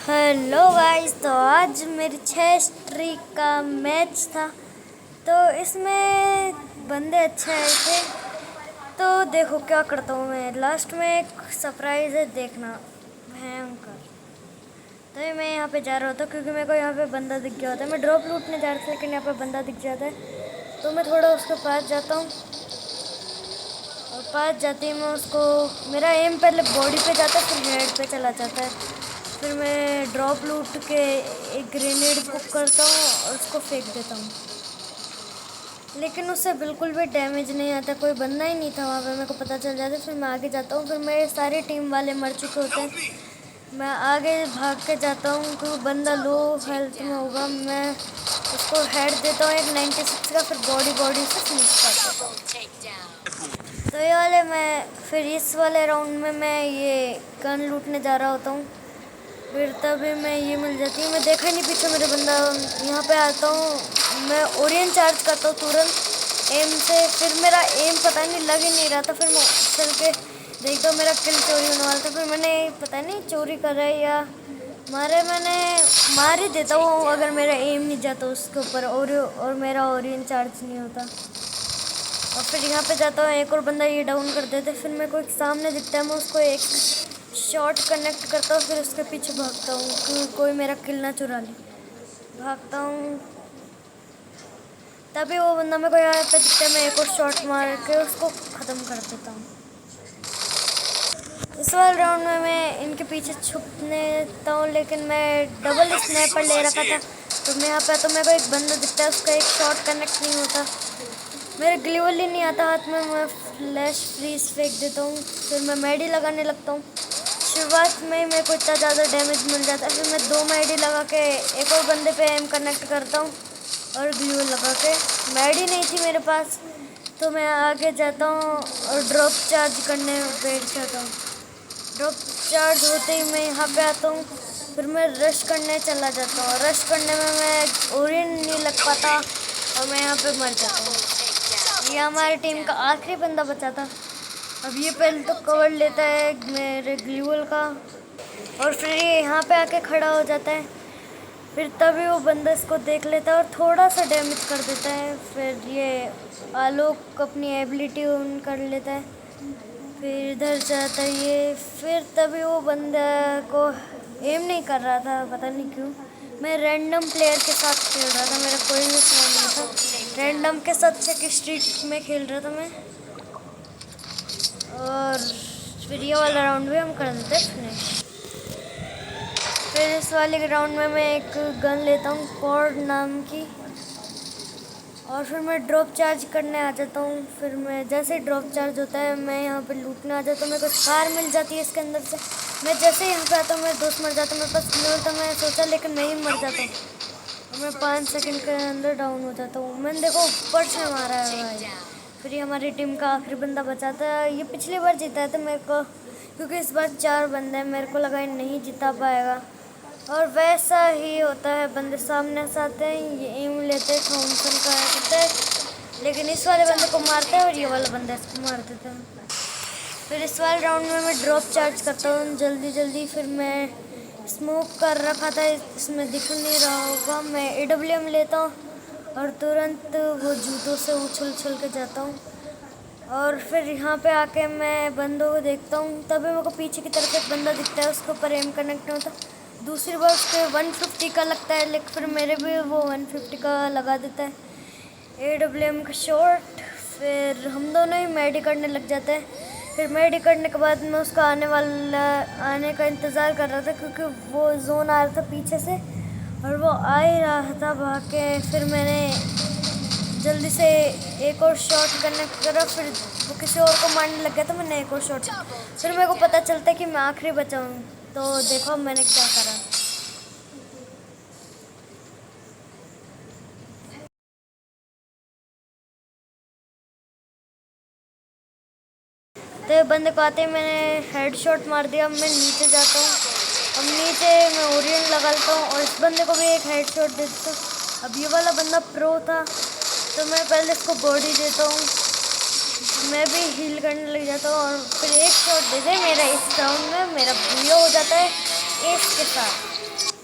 Hello guys. तो आज मेरी 6 स्ट्रीक का मैच था। तो इसमें बंदे अच्छे आए थे। तो देखो क्या करता हूँ मैं। लास्ट में एक सरप्राइज़ है, देखना भयंकर। तो ये मैं यहाँ पे जा रहा होता क्योंकि मेरे को यहाँ पे बंदा दिख गया होता है। मैं ड्रॉप लूटने जा रहा था लेकिन यहाँ पे बंदा दिख जाता है। तो मैं थोड़ा उसके पास जाता हूँ और पास जाती मैं उसको, मेरा एम पहले बॉडी पे जाता है फिर हेड पे चला जाता है। फिर मैं ड्रॉप लूट के एक ग्रेनेड पुक करता हूँ और उसको फेंक देता हूँ, लेकिन उससे बिल्कुल भी डैमेज नहीं आता। कोई बंदा ही नहीं था वहाँ पे, मेरे को पता चल जाता है। फिर मैं आगे जाता हूँ, फिर मेरे सारे टीम वाले मर चुके होते हैं। मैं आगे भाग के जाता हूँ क्योंकि बंदा लो हेल्थ में होगा। मैं उसको हेड देता हूँ एक 96 का, फिर बॉडी से फिनिश कर देता हूँ। तो ये वाले मैं फिर इस वाले राउंड में मैं ये गन लूटने जा रहा होता हूँ। फिर तभी मैं ये मिल जाती है, मैं देखा नहीं पीछे मेरे बंदा। यहाँ पे आता हूँ, मैं ओरियन चार्ज करता हूँ तुरंत एम से। फिर मेरा एम पता नहीं लग ही नहीं रहा था। फिर मैं चल के देखता हूँ मेरा किल चोरी होने वाला था। फिर मैंने पता नहीं चोरी कर रहा है या मैंने मार ही देता हूँ अगर मेरा एम नहीं जाता उसके ऊपर और मेरा ओरियन चार्ज नहीं होता। और फिर यहाँ पे जाता हूँ, एक और बंदा ये डाउन कर देते। फिर मेरे को एक सामने दिखता है, मैं उसको एक शॉट कनेक्ट करता हूँ, फिर उसके पीछे भागता हूँ कि कोई मेरा किल ना चुरा ले। भागता हूँ तभी वो बंदा मेरे को यहाँ पे दिखता है, मैं एक और शॉट मार के उसको ख़त्म कर देता हूँ। इस वाले राउंड में मैं इनके पीछे छुपने देता हूँ, लेकिन मैं डबल स्नैपर ले रखा था। तो मैं यहाँ पे तो मेरे को एक बंदा दिखता है, उसका एक शॉट कनेक्ट नहीं होता। मेरे ग्लूवल ही नहीं आता हाथ में, मैं फ्लैश फ्रीज फेंक देता हूँ। फिर मैं मेडी लगाने लगता हूँ। शुरुआत में मेरे को इतना ज़्यादा डैमेज मिल जाता है। फिर मैं 2 मेडी लगा के एक और बंदे पे एम कनेक्ट करता हूँ और ग्लूवल लगा के। मेडी नहीं थी मेरे पास तो मैं आगे जाता हूँ और ड्रॉप चार्ज करने बैठ जाता हूँ। ड्रॉप चार्ज होते ही मैं यहाँ पे आता हूँ, फिर मैं रश करने चला जाता हूँ। रश करने में मैं ओरियन नहीं लग पाता और मैं यहाँ पे मर जाता हूँ। ये हमारी टीम का आखिरी बंदा बचा था। अब ये पहले तो कवर लेता है मेरे ग्लूवल का और फिर ये यहाँ पे आके खड़ा हो जाता है। फिर तभी वो बंदा इसको देख लेता है और थोड़ा सा डैमेज कर देता है। फिर ये आलोक अपनी एबिलिटी ऑन कर लेता है, फिर इधर जाता है ये। फिर तभी वो बंदा को एम नहीं कर रहा था, पता नहीं क्यों। मैं रैंडम प्लेयर के साथ खेल रहा था, मेरा कोई भी फ्रेंड नहीं था। रैंडम के साथ चेक स्ट्रीट में खेल रहा था मैं। और फिर ये वाला राउंड भी हम कर देते हैं फिनिश। फिर इस वाले राउंड में मैं एक गन लेता हूँ कॉर्ड नाम की, और फिर मैं ड्रॉप चार्ज करने आ जाता हूँ। फिर मैं जैसे ही ड्रॉप चार्ज होता है मैं यहाँ पे लूटने आ जाता हूँ। मेरे को कार मिल जाती है इसके अंदर से। मैं जैसे ही यहाँ पे आता हूँ मेरे दोस्त मर जाता हूँ। मेरे पास ग्लूवल था, मैं सोचा लेकिन मैं ही मर जाता हूँ और मैं 5 सेकंड के अंदर डाउन हो जाता हूँ। मैंने देखो ऊपर से मारा है भाई। फिर ये हमारी टीम का आखिरी बंदा बचा था। ये पिछली बार जीता है तो मेरे को, क्योंकि इस बार 4 बंदे हैं, मेरे को लगा नहीं जिता पाएगा। और वैसा ही होता है, बंदे सामने से आते हैं, ये एम लेते हैं, थॉमसन का करते हैं, लेकिन इस वाले बंदे को मारते हैं और ये वाला बंदा इसको मार देता है। फिर इस वाले राउंड में मैं ड्रॉप चार्ज करता हूँ जल्दी। फिर मैं स्मोक कर रखा था, इसमें दिख नहीं रहा होगा। मैं AWM लेता हूँ और तुरंत वो जूतों से उछल के जाता हूँ। और फिर यहाँ पे आके मैं बंदों को देखता हूँ, तभी मेरे को पीछे की तरफ एक बंदा दिखता है, उसके ऊपर एम कनेक्ट नहीं होता। दूसरी बार उसके 150 का लगता है, लेकिन फिर मेरे भी वो 150 का लगा देता है AWM का शॉट। फिर हम दोनों ही मेडी करने लग जाते हैं। फिर मेडी करने के बाद मैं उसका आने का इंतज़ार कर रहा था, क्योंकि वो जोन आ रहा था पीछे से और वो आ ही रहा था भाग के। फिर मैंने जल्दी से एक और शॉट करने करा, फिर वो किसी और को मारने लग गया तो मैंने एक और शॉट। फिर मेरे को पता चलता है कि मैं आखिरी बचा हूँ, तो देखो मैंने क्या करा। तो बंदे को आते ही मैंने हेड शॉट मार दिया। मैं नीचे जाता हूँ, अब नीचे मैं ओरियन लगाता हूँ और इस बंदे को भी एक हेड शॉट देता हूँ। अब ये वाला बंदा प्रो था तो मैं पहले इसको बॉडी देता हूँ, मैं भी हील करने लग जाता हूँ और फिर एक शॉट दे दे मेरा। इस राउंड में मेरा भूया हो जाता है एस के साथ।